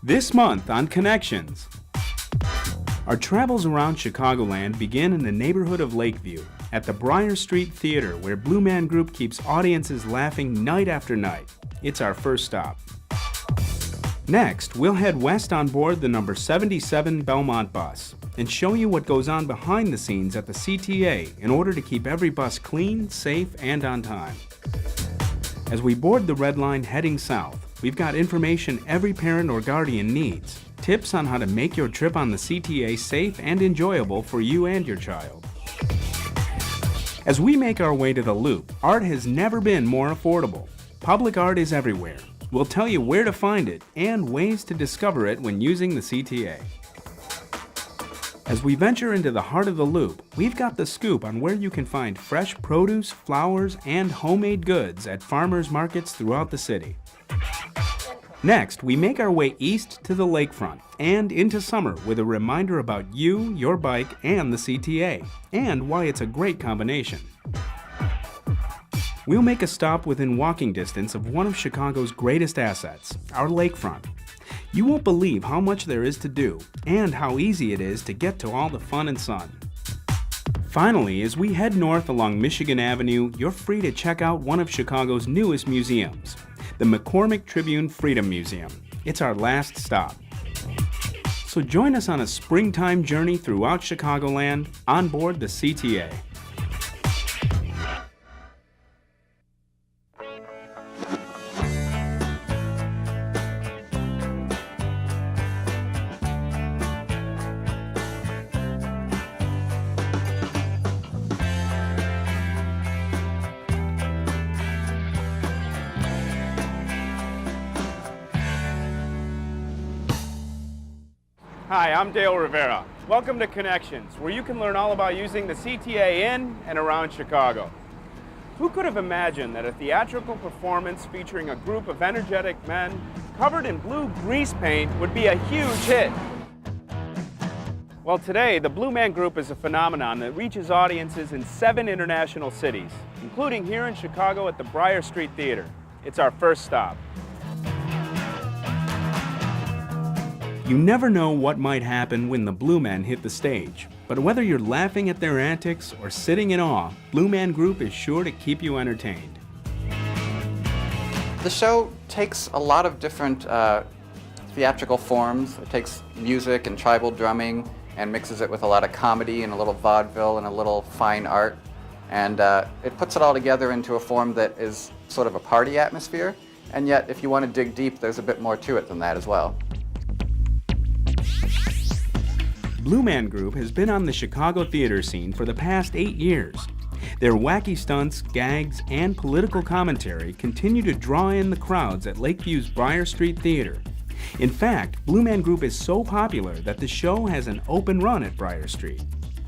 This month on Connections. Our travels around Chicagoland begin in the neighborhood of Lakeview at the Briar Street Theater, where Blue Man Group keeps audiences laughing night after night. It's our first stop. Next, we'll head west on board the number 77 Belmont bus and show you what goes on behind the scenes at the CTA in order to keep every bus clean, safe, and on time. As we board the Red Line heading south, we've got information every parent or guardian needs, tips on how to make your trip on the CTA safe and enjoyable for you and your child. As we make our way to the Loop, art has never been more affordable. Public art is everywhere. We'll tell you where to find it and ways to discover it when using the CTA. As we venture into the heart of the Loop, we've got the scoop on where you can find fresh produce, flowers, and homemade goods at farmers markets throughout the city. Next, we make our way east to the Lakefront and into summer with a reminder about you, your bike, and the CTA, and why it's a great combination. We'll make a stop within walking distance of one of Chicago's greatest assets, our Lakefront. You won't believe how much there is to do and how easy it is to get to all the fun and sun. Finally, as we head north along Michigan Avenue, you're free to check out one of Chicago's newest museums, the McCormick Tribune Freedom Museum. It's our last stop. So join us on a springtime journey throughout Chicagoland on board the CTA. Hi, I'm Dale Rivera. Welcome to Connections, where you can learn all about using the CTA in and around Chicago. Who could have imagined that a theatrical performance featuring a group of energetic men covered in blue grease paint would be a huge hit? Well, today, the Blue Man Group is a phenomenon that reaches audiences in 7 international cities, including here in Chicago at the Briar Street Theater. It's our first stop. You never know what might happen when the Blue Men hit the stage, but whether you're laughing at their antics or sitting in awe, Blue Man Group is sure to keep you entertained. The show takes a lot of different theatrical forms. It takes music and tribal drumming and mixes it with a lot of comedy and a little vaudeville and a little fine art. And it puts it all together into a form that is sort of a party atmosphere. And yet, if you want to dig deep, there's a bit more to it than that as well. Blue Man Group has been on the Chicago theater scene for the past 8 years. Their wacky stunts, gags, and political commentary continue to draw in the crowds at Lakeview's Briar Street Theater. In fact, Blue Man Group is so popular that the show has an open run at Briar Street.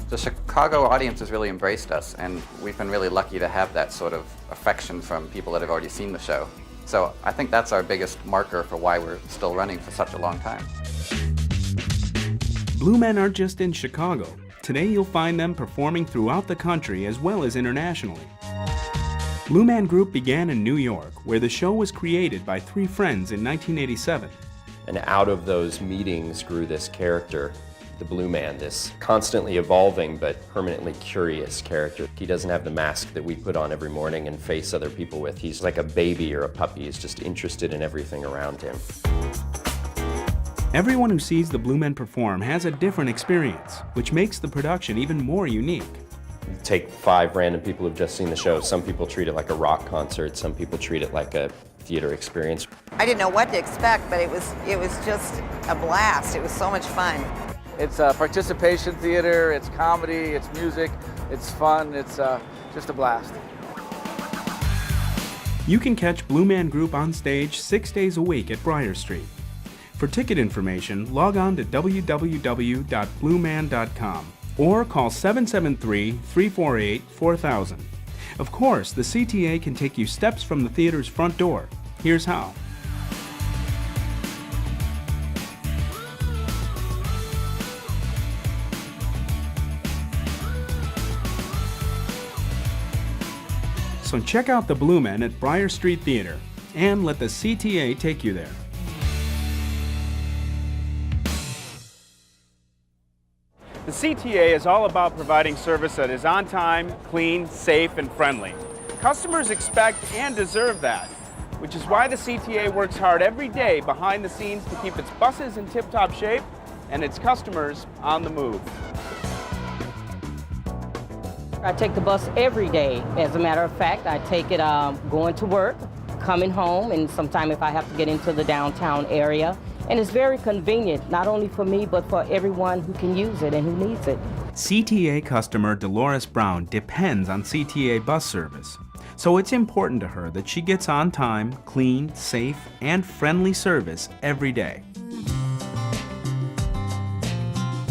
The Chicago audience has really embraced us, and we've been really lucky to have that sort of affection from people that have already seen the show. So I think that's our biggest marker for why we're still running for such a long time. Blue Men aren't just in Chicago. Today you'll find them performing throughout the country as well as internationally. Blue Man Group began in New York, where the show was created by 3 friends in 1987. And out of those meetings grew this character, the Blue Man, this constantly evolving but permanently curious character. He doesn't have the mask that we put on every morning and face other people with. He's like a baby or a puppy. He's just interested in everything around him. Everyone who sees the Blue Men perform has a different experience, which makes the production even more unique. Take 5 random people who've just seen the show. Some people treat it like a rock concert. Some people treat it like a theater experience. I didn't know what to expect, but it was just a blast. It was so much fun. It's participation theater, it's comedy, it's music, it's fun, it's just a blast. You can catch Blue Man Group on stage 6 days a week at Briar Street. For ticket information, log on to www.blueman.com or call 773-348-4000. Of course, the CTA can take you steps from the theater's front door. Here's how. So check out the Blue Men at Briar Street Theater and let the CTA take you there. The CTA is all about providing service that is on time, clean, safe, and friendly. Customers expect and deserve that, which is why the CTA works hard every day behind the scenes to keep its buses in tip-top shape and its customers on the move. I take the bus every day. As a matter of fact, I take it going to work, coming home, and sometimes if I have to get into the downtown area. And it's very convenient, not only for me, but for everyone who can use it and who needs it. CTA customer Dolores Brown depends on CTA bus service, so it's important to her that she gets on time, clean, safe, and friendly service every day.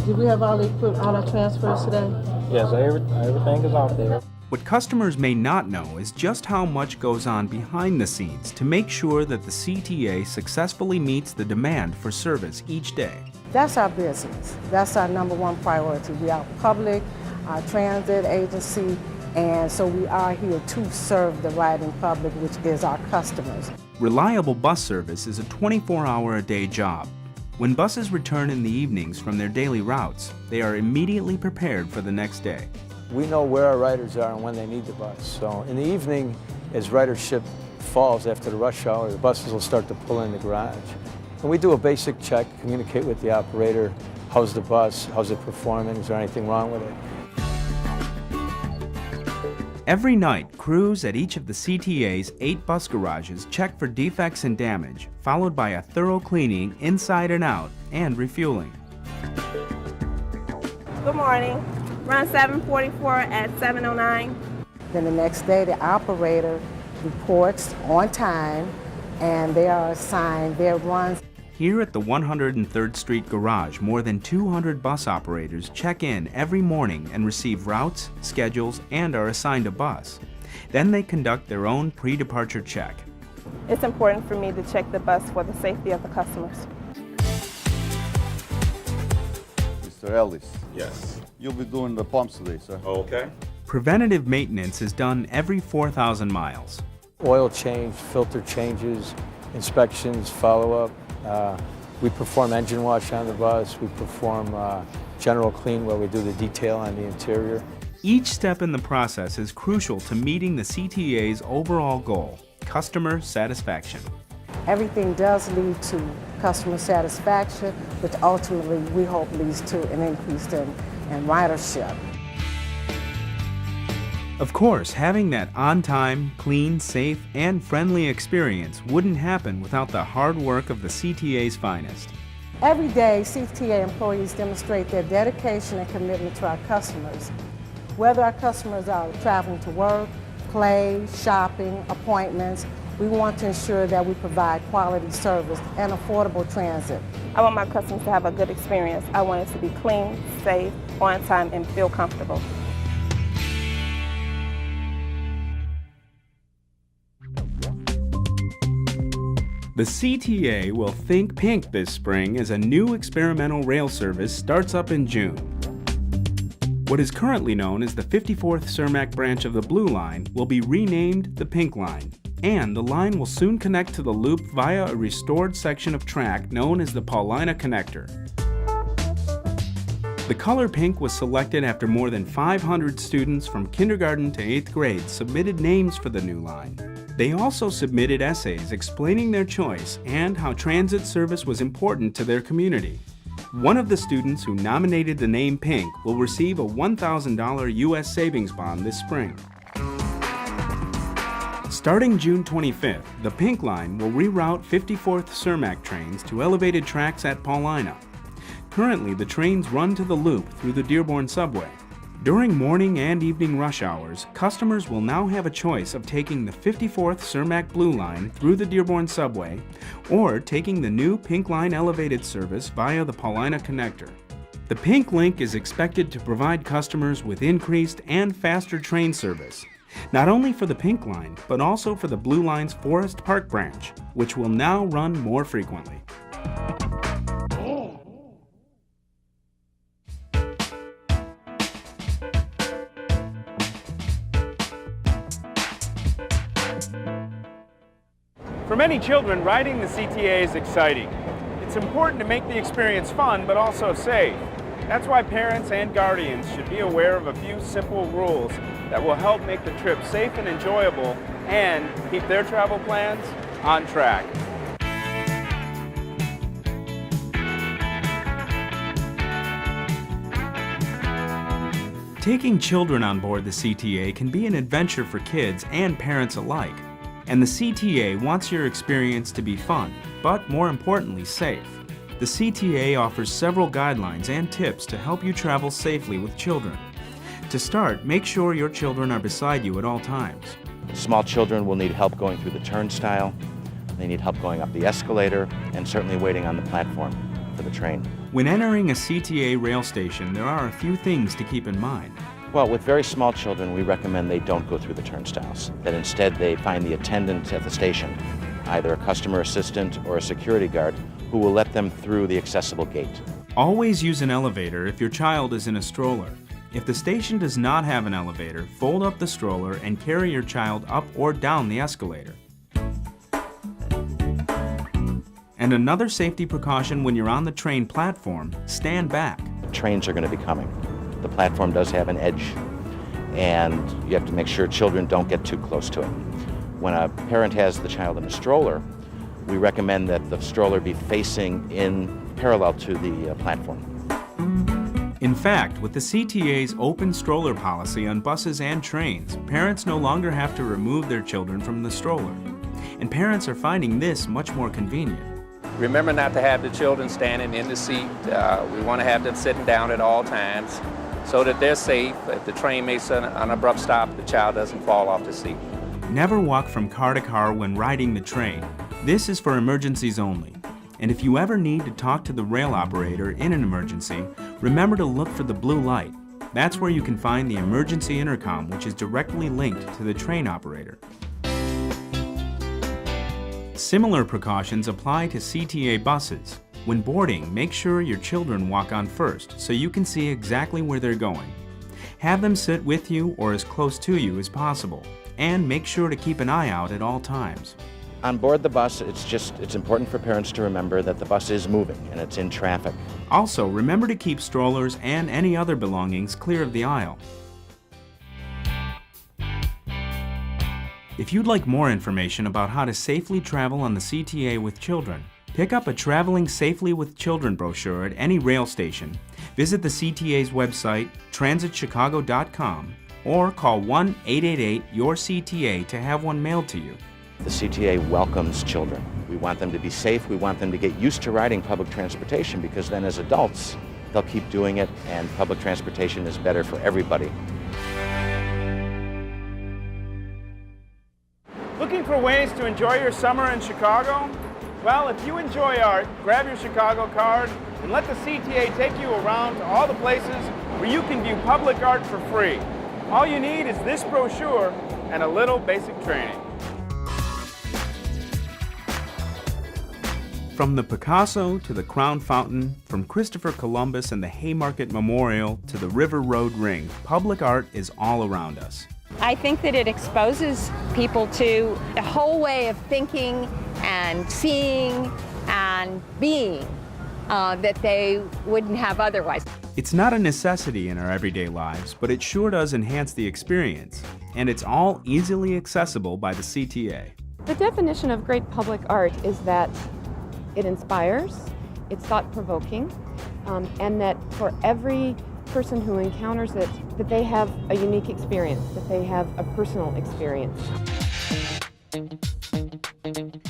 Do we have all our transfers today? Yes, everything is out there. What customers may not know is just how much goes on behind the scenes to make sure that the CTA successfully meets the demand for service each day. That's our business. That's our number one priority. We are public, our transit agency, and so we are here to serve the riding public, which is our customers. Reliable bus service is a 24-hour-a-day job. When buses return in the evenings from their daily routes, they are immediately prepared for the next day. We know where our riders are and when they need the bus. So in the evening, as ridership falls after the rush hour, the buses will start to pull in the garage. And we do a basic check, communicate with the operator. How's the bus? How's it performing? Is there anything wrong with it? Every night, crews at each of the CTA's 8 bus garages check for defects and damage, followed by a thorough cleaning inside and out and refueling. Good morning. Run 744 at 7:09. Then the next day, the operator reports on time, and they are assigned their runs. Here at the 103rd Street Garage, more than 200 bus operators check in every morning and receive routes, schedules, and are assigned a bus. Then they conduct their own pre-departure check. It's important for me to check the bus for the safety of the customers. Mr. Ellis. Yes. You'll be doing the pumps today, sir. Okay. Preventative maintenance is done every 4,000 miles. Oil change, filter changes, inspections, follow-up. We perform engine wash on the bus. We perform general clean where we do the detail on the interior. Each step in the process is crucial to meeting the CTA's overall goal, customer satisfaction. Everything does lead to customer satisfaction, which ultimately we hope leads to an increase in ridership. Of course, having that on-time, clean, safe, and friendly experience wouldn't happen without the hard work of the CTA's finest. Every day, CTA employees demonstrate their dedication and commitment to our customers. Whether our customers are traveling to work, play, shopping, appointments, we want to ensure that we provide quality service and affordable transit. I want my customers to have a good experience. I want it to be clean, safe, on time, and feel comfortable. The CTA will think pink this spring as a new experimental rail service starts up in June. What is currently known as the 54th Cermak branch of the Blue Line will be renamed the Pink Line, and the line will soon connect to the loop via a restored section of track known as the Paulina Connector. The color pink was selected after more than 500 students from kindergarten to 8th grade submitted names for the new line. They also submitted essays explaining their choice and how transit service was important to their community. One of the students who nominated the name Pink will receive a $1,000 U.S. savings bond this spring. Starting June 25th, the Pink Line will reroute 54th Cermak trains to elevated tracks at Paulina. Currently, the trains run to the loop through the Dearborn subway. During morning and evening rush hours, customers will now have a choice of taking the 54th Cermak Blue Line through the Dearborn subway or taking the new Pink Line elevated service via the Paulina Connector. The Pink Link is expected to provide customers with increased and faster train service, not only for the Pink Line, but also for the Blue Line's Forest Park branch, which will now run more frequently. For many children, riding the CTA is exciting. It's important to make the experience fun, but also safe. That's why parents and guardians should be aware of a few simple rules that will help make the trip safe and enjoyable and keep their travel plans on track. Taking children on board the CTA can be an adventure for kids and parents alike. And the CTA wants your experience to be fun, but more importantly, safe. The CTA offers several guidelines and tips to help you travel safely with children. To start, make sure your children are beside you at all times. Small children will need help going through the turnstile, they need help going up the escalator, and certainly waiting on the platform for the train. When entering a CTA rail station, there are a few things to keep in mind. Well, with very small children, we recommend they don't go through the turnstiles, that instead they find the attendant at the station, either a customer assistant or a security guard, who will let them through the accessible gate. Always use an elevator if your child is in a stroller. If the station does not have an elevator, fold up the stroller and carry your child up or down the escalator. And another safety precaution when you're on the train platform, stand back. Trains are going to be coming. The platform does have an edge, and you have to make sure children don't get too close to it. When a parent has the child in a stroller, we recommend that the stroller be facing in parallel to the platform. In fact, with the CTA's open stroller policy on buses and trains, parents no longer have to remove their children from the stroller. And parents are finding this much more convenient. Remember not to have the children standing in the seat. We want to have them sitting down at all times so that they're safe. If the train makes an abrupt stop, the child doesn't fall off the seat. Never walk from car to car when riding the train. This is for emergencies only. And if you ever need to talk to the rail operator in an emergency, remember to look for the blue light. That's where you can find the emergency intercom, which is directly linked to the train operator. Similar precautions apply to CTA buses. When boarding, make sure your children walk on first so you can see exactly where they're going. Have them sit with you or as close to you as possible, and make sure to keep an eye out at all times. On board the bus, it's important for parents to remember that the bus is moving and it's in traffic. Also, remember to keep strollers and any other belongings clear of the aisle. If you'd like more information about how to safely travel on the CTA with children, pick up a Traveling Safely with Children brochure at any rail station, visit the CTA's website, transitchicago.com, or call 1-888-YOUR-CTA to have one mailed to you. The CTA welcomes children. We want them to be safe. We want them to get used to riding public transportation, because then as adults, they'll keep doing it, and public transportation is better for everybody. Looking for ways to enjoy your summer in Chicago? Well, if you enjoy art, grab your Chicago card and let the CTA take you around to all the places where you can view public art for free. All you need is this brochure and a little basic training. From the Picasso to the Crown Fountain, from Christopher Columbus and the Haymarket Memorial to the River Road Ring, public art is all around us. I think that it exposes people to a whole way of thinking and seeing and being that they wouldn't have otherwise. It's not a necessity in our everyday lives, but it sure does enhance the experience, and it's all easily accessible by the CTA. The definition of great public art is that it inspires, it's thought-provoking, and that for every person who encounters it, that they have a unique experience, that they have a personal experience.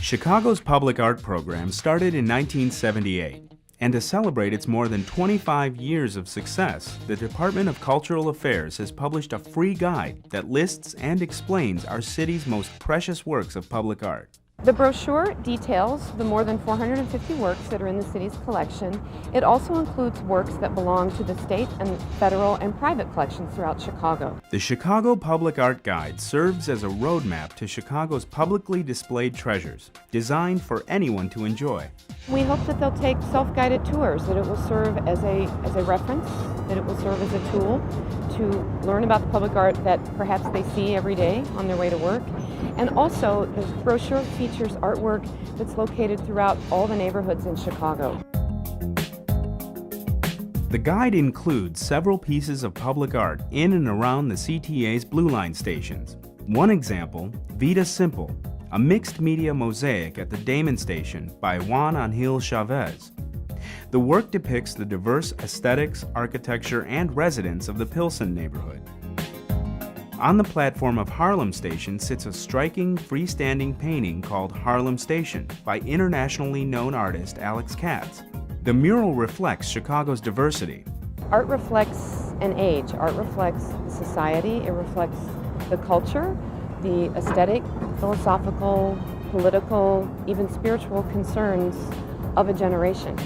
Chicago's public art program started in 1978, and to celebrate its more than 25 years of success, the Department of Cultural Affairs has published a free guide that lists and explains our city's most precious works of public art. The brochure details the more than 450 works that are in the city's collection. It also includes works that belong to the state and federal and private collections throughout Chicago. The Chicago Public Art Guide serves as a roadmap to Chicago's publicly displayed treasures, designed for anyone to enjoy. We hope that they'll take self-guided tours, that it will serve as a reference, that it will serve as a tool to learn about the public art that perhaps they see every day on their way to work. And also, the brochure features artwork that's located throughout all the neighborhoods in Chicago. The guide includes several pieces of public art in and around the CTA's Blue Line stations. One example, Vida Simple, a mixed media mosaic at the Damon Station by Juan Angel Chavez. The work depicts the diverse aesthetics, architecture, and residents of the Pilsen neighborhood. On the platform of Harlem Station sits a striking freestanding painting called Harlem Station by internationally known artist Alex Katz. The mural reflects Chicago's diversity. Art reflects an age. Art reflects society. It reflects the culture, the aesthetic, philosophical, political, even spiritual concerns of a generation.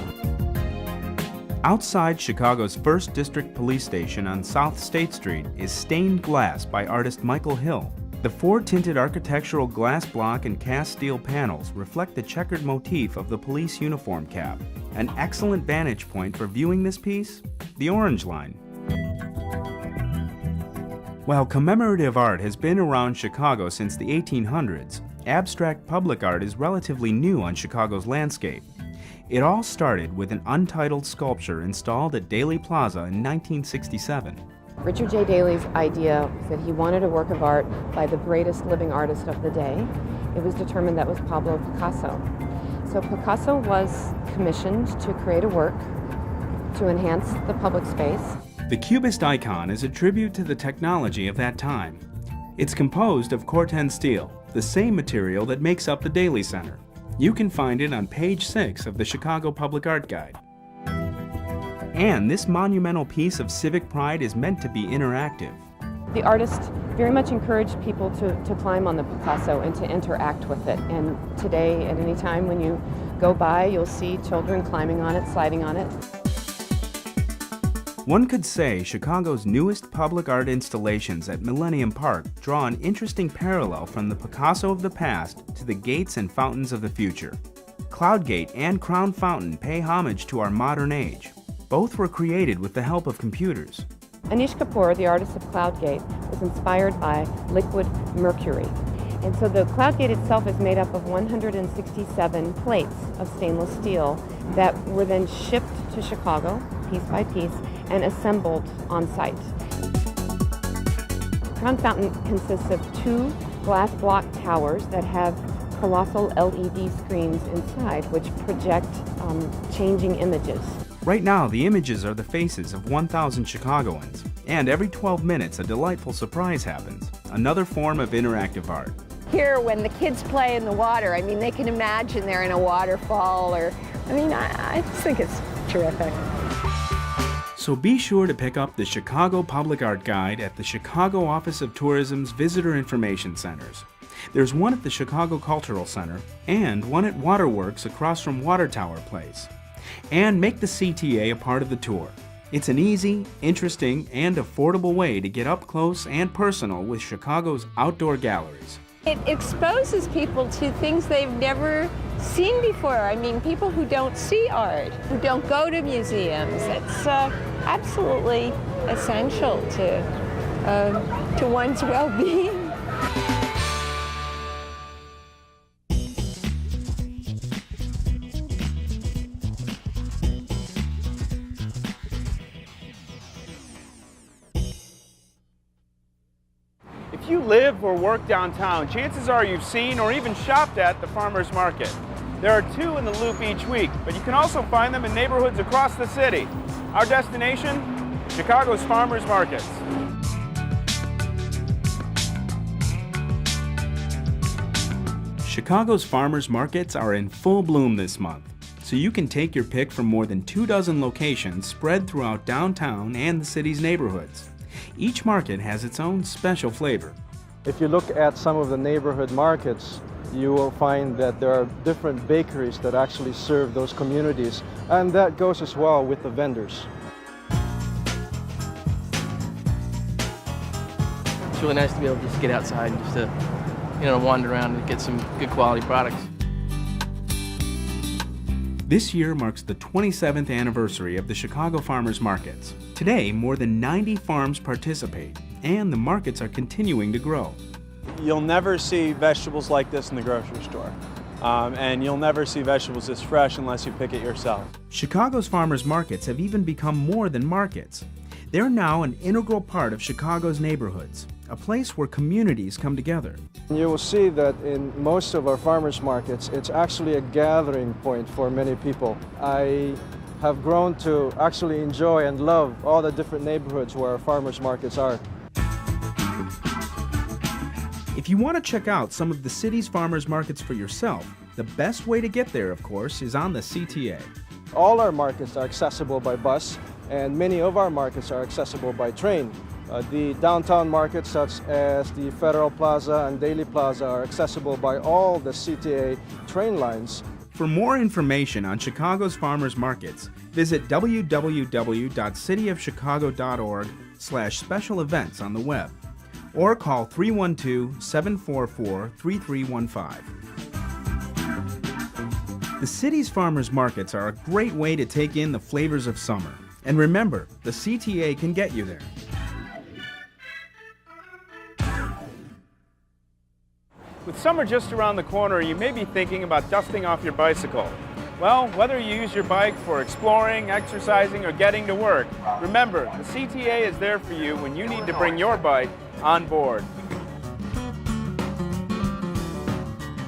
Outside Chicago's 1st District Police Station on South State Street is Stained Glass by artist Michael Hill. The 4 tinted architectural glass block and cast steel panels reflect the checkered motif of the police uniform cap. An excellent vantage point for viewing this piece, the Orange Line. While commemorative art has been around Chicago since the 1800s, abstract public art is relatively new on Chicago's landscape. It all started with an untitled sculpture installed at Daley Plaza in 1967. Richard J. Daley's idea was that he wanted a work of art by the greatest living artist of the day. It was determined that was Pablo Picasso. So Picasso was commissioned to create a work to enhance the public space. The Cubist icon is a tribute to the technology of that time. It's composed of Corten steel, the same material that makes up the Daley Center. You can find it on page 6 of the Chicago Public Art Guide. And this monumental piece of civic pride is meant to be interactive. The artist very much encouraged people to climb on the Picasso and to interact with it. And today, at any time when you go by, you'll see children climbing on it, sliding on it. One could say Chicago's newest public art installations at Millennium Park draw an interesting parallel from the Picasso of the past to the gates and fountains of the future. Cloud Gate and Crown Fountain pay homage to our modern age. Both were created with the help of computers. Anish Kapoor, the artist of Cloud Gate, was inspired by liquid mercury. And so the Cloud Gate itself is made up of 167 plates of stainless steel that were then shipped to Chicago, piece by piece, and assembled on site. Crown Fountain consists of 2 glass block towers that have colossal LED screens inside which project changing images. Right now, the images are the faces of 1,000 Chicagoans, and every 12 minutes a delightful surprise happens, another form of interactive art. Here, when the kids play in the water, I mean, they can imagine they're in a waterfall or, I just think it's terrific. So be sure to pick up the Chicago Public Art Guide at the Chicago Office of Tourism's Visitor Information Centers. There's one at the Chicago Cultural Center and one at Waterworks across from Water Tower Place. And make the CTA a part of the tour. It's an easy, interesting, and affordable way to get up close and personal with Chicago's outdoor galleries. It exposes people to things they've never seen before. People who don't see art, who don't go to museums. It's absolutely essential to one's well-being. If you live or work downtown, chances are you've seen or even shopped at the farmers market. There are 2 in the loop each week, but you can also find them in neighborhoods across the city. Our destination, Chicago's farmers markets. Chicago's farmers markets are in full bloom this month, so you can take your pick from more than 24 locations spread throughout downtown and the city's neighborhoods. Each market has its own special flavor. If you look at some of the neighborhood markets, you will find that there are different bakeries that actually serve those communities, and that goes as well with the vendors. It's really nice to be able to just get outside and just to, wander around and get some good quality products. This year marks the 27th anniversary of the Chicago Farmers Markets. Today, more than 90 farms participate, and the markets are continuing to grow. You'll never see vegetables like this in the grocery store. and you'll never see vegetables this fresh unless you pick it yourself. Chicago's farmers markets have even become more than markets. They're now an integral part of Chicago's neighborhoods, a place where communities come together. You will see that in most of our farmers markets, it's actually a gathering point for many people. I have grown to actually enjoy and love all the different neighborhoods where our farmers markets are. If you want to check out some of the city's farmers markets for yourself, the best way to get there, of course, is on the CTA. All our markets are accessible by bus, and many of our markets are accessible by train. The downtown markets, such as the Federal Plaza and Daly Plaza, are accessible by all the CTA train lines. For more information on Chicago's farmers markets, visit www.cityofchicago.org/special events on the web, or call 312-744-3315. The city's farmers markets are a great way to take in the flavors of summer. And remember, the CTA can get you there. With summer just around the corner, you may be thinking about dusting off your bicycle. Well, whether you use your bike for exploring, exercising, or getting to work, remember, the CTA is there for you when you need to bring your bike on board.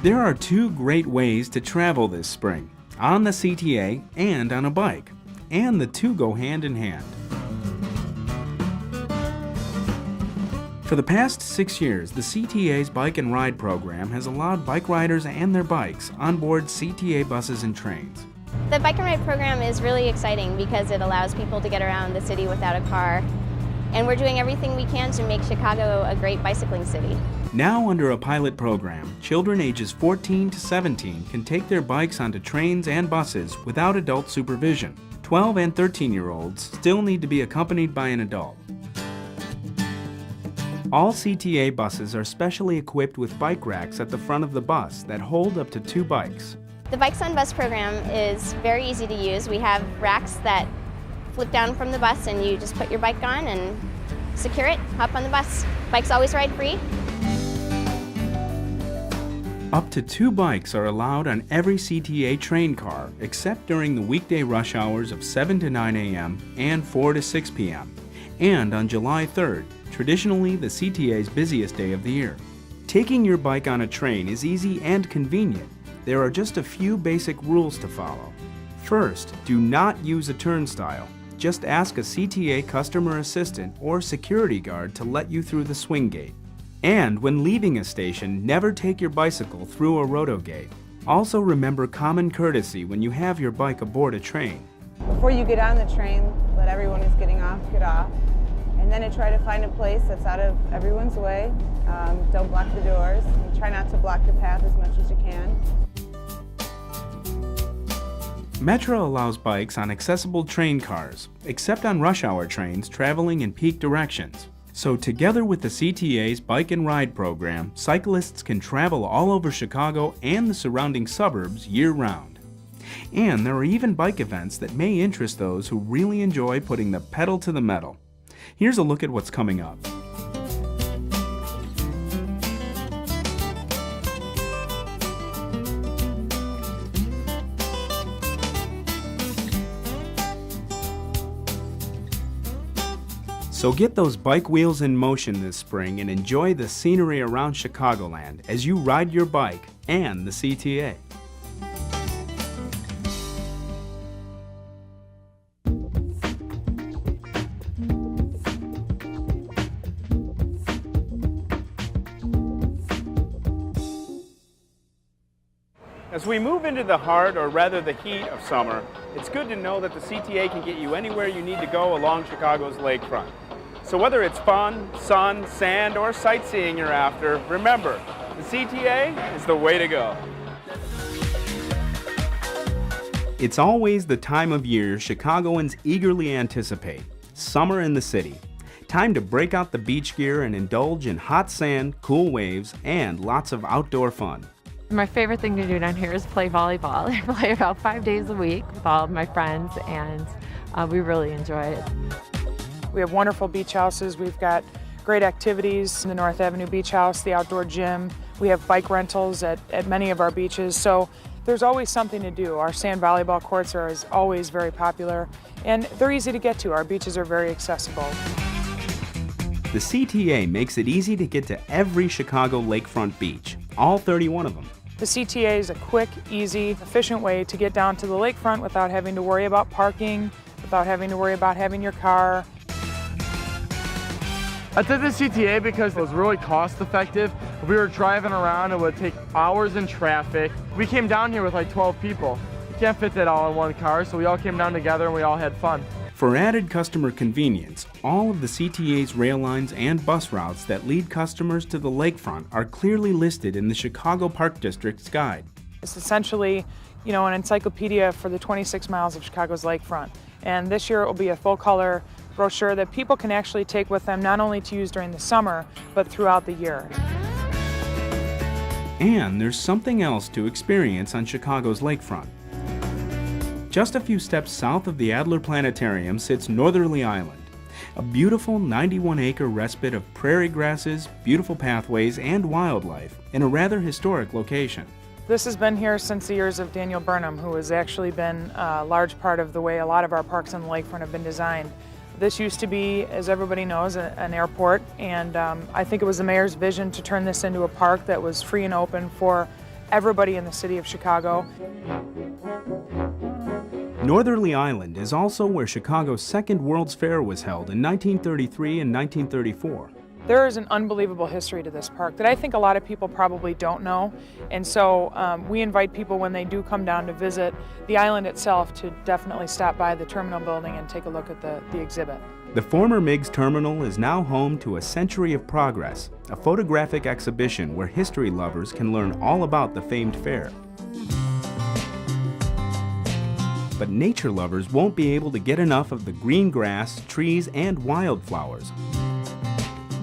There are two great ways to travel this spring, on the CTA and on a bike, and the two go hand in hand. For the past 6 years, the CTA's Bike and Ride program has allowed bike riders and their bikes on board CTA buses and trains. The Bike and Ride program is really exciting because it allows people to get around the city without a car, and we're doing everything we can to make Chicago a great bicycling city. Now under a pilot program, children ages 14 to 17 can take their bikes onto trains and buses without adult supervision. 12 and 13-year-olds still need to be accompanied by an adult. All CTA buses are specially equipped with bike racks at the front of the bus that hold up to 2 bikes. The Bikes on Bus program is very easy to use. We have racks that flip down from the bus and you just put your bike on and secure it, hop on the bus. Bikes always ride free. Up to 2 bikes are allowed on every CTA train car, except during the weekday rush hours of 7 to 9 a.m. and 4 to 6 p.m. and on July 3rd, traditionally the CTA's busiest day of the year. Taking your bike on a train is easy and convenient. There are just a few basic rules to follow. First, do not use a turnstile. Just ask a CTA customer assistant or security guard to let you through the swing gate. And when leaving a station, never take your bicycle through a roto gate. Also remember common courtesy when you have your bike aboard a train. Before you get on the train, let everyone who's getting off get off. And then try to find a place that's out of everyone's way. Don't block the doors. And try not to block the path as much as you can. Metro allows bikes on accessible train cars, except on rush hour trains traveling in peak directions. So together with the CTA's Bike and Ride program, cyclists can travel all over Chicago and the surrounding suburbs year-round. And there are even bike events that may interest those who really enjoy putting the pedal to the metal. Here's a look at what's coming up. So get those bike wheels in motion this spring and enjoy the scenery around Chicagoland as you ride your bike and the CTA. As we move into the heart, or rather the heat of summer, it's good to know that the CTA can get you anywhere you need to go along Chicago's lakefront. So whether it's fun, sun, sand, or sightseeing you're after, remember, the CTA is the way to go. It's always the time of year Chicagoans eagerly anticipate, summer in the city. Time to break out the beach gear and indulge in hot sand, cool waves, and lots of outdoor fun. My favorite thing to do down here is play volleyball. I play about 5 days a week with all of my friends, and we really enjoy it. We have wonderful beach houses. We've got great activities in the North Avenue Beach House, the outdoor gym. We have bike rentals at many of our beaches, so there's always something to do. Our sand volleyball courts are always very popular, and they're easy to get to. Our beaches are very accessible. The CTA makes it easy to get to every Chicago lakefront beach, all 31 of them. The CTA is a quick, easy, efficient way to get down to the lakefront without having to worry about parking, without having to worry about having your car. I took the CTA because it was really cost effective. If we were driving around, it would take hours in traffic. We came down here with like 12 people. You can't fit that all in one car, so we all came down together and we all had fun. For added customer convenience, all of the CTA's rail lines and bus routes that lead customers to the lakefront are clearly listed in the Chicago Park District's guide. It's essentially, an encyclopedia for the 26 miles of Chicago's lakefront. And this year it will be a full-color brochure that people can actually take with them, not only to use during the summer, but throughout the year. And there's something else to experience on Chicago's lakefront. Just a few steps south of the Adler Planetarium sits Northerly Island, a beautiful 91-acre respite of prairie grasses, beautiful pathways, and wildlife in a rather historic location. This has been here since the years of Daniel Burnham, who has actually been a large part of the way a lot of our parks on the lakefront have been designed. This used to be, as everybody knows, an airport, and I think it was the mayor's vision to turn this into a park that was free and open for everybody in the city of Chicago. Northerly Island is also where Chicago's second World's Fair was held in 1933 and 1934. There is an unbelievable history to this park that I think a lot of people probably don't know, and so we invite people when they do come down to visit the island itself to definitely stop by the terminal building and take a look at the exhibit. The former Meigs Terminal is now home to A Century of Progress, a photographic exhibition where history lovers can learn all about the famed fair. But nature lovers won't be able to get enough of the green grass, trees, and wildflowers.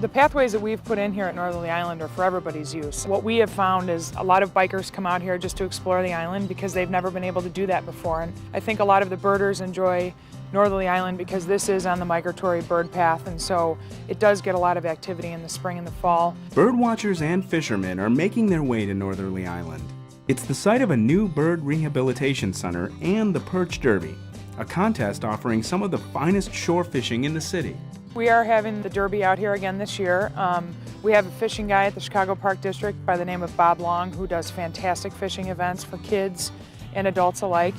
The pathways that we've put in here at Northerly Island are for everybody's use. What we have found is a lot of bikers come out here just to explore the island because they've never been able to do that before. And I think a lot of the birders enjoy Northerly Island because this is on the migratory bird path, and so it does get a lot of activity in the spring and the fall. Bird watchers and fishermen are making their way to Northerly Island. It's the site of a new bird rehabilitation center and the Perch Derby, a contest offering some of the finest shore fishing in the city. We are having the Derby out here again this year. We have a fishing guy at the Chicago Park District by the name of Bob Long, who does fantastic fishing events for kids and adults alike.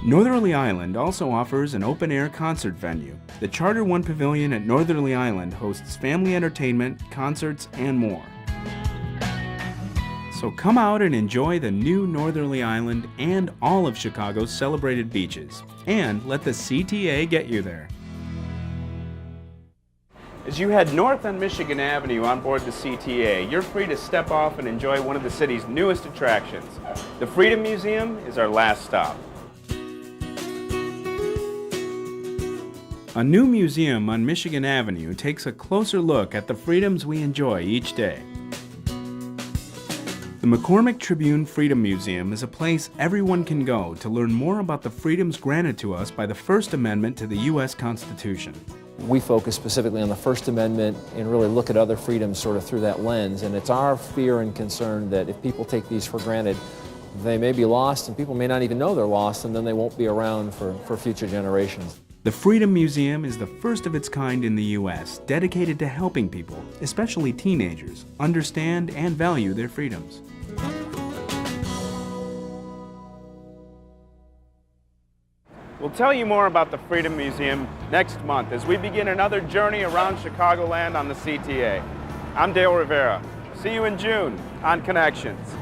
Northerly Island also offers an open-air concert venue. The Charter One Pavilion at Northerly Island hosts family entertainment, concerts, and more. So come out and enjoy the new Northerly Island and all of Chicago's celebrated beaches, and let the CTA get you there. As you head north on Michigan Avenue on board the CTA, you're free to step off and enjoy one of the city's newest attractions. The Freedom Museum is our last stop. A new museum on Michigan Avenue takes a closer look at the freedoms we enjoy each day. The McCormick Tribune Freedom Museum is a place everyone can go to learn more about the freedoms granted to us by the First Amendment to the U.S. Constitution. We focus specifically on the First Amendment and really look at other freedoms sort of through that lens, and it's our fear and concern that if people take these for granted, they may be lost, and people may not even know they're lost, and then they won't be around for future generations. The Freedom Museum is the first of its kind in the U.S., dedicated to helping people, especially teenagers, understand and value their freedoms. We'll tell you more about the Freedom Museum next month as we begin another journey around Chicagoland on the CTA. I'm Dale Rivera. See you in June on Connections.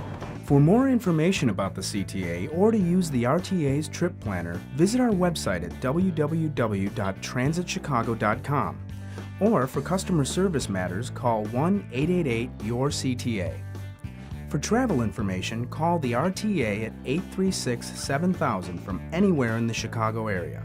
For more information about the CTA or to use the RTA's trip planner, visit our website at www.transitchicago.com. Or for customer service matters, call 1-888-YOUR-CTA. For travel information, call the RTA at 836-7000 from anywhere in the Chicago area.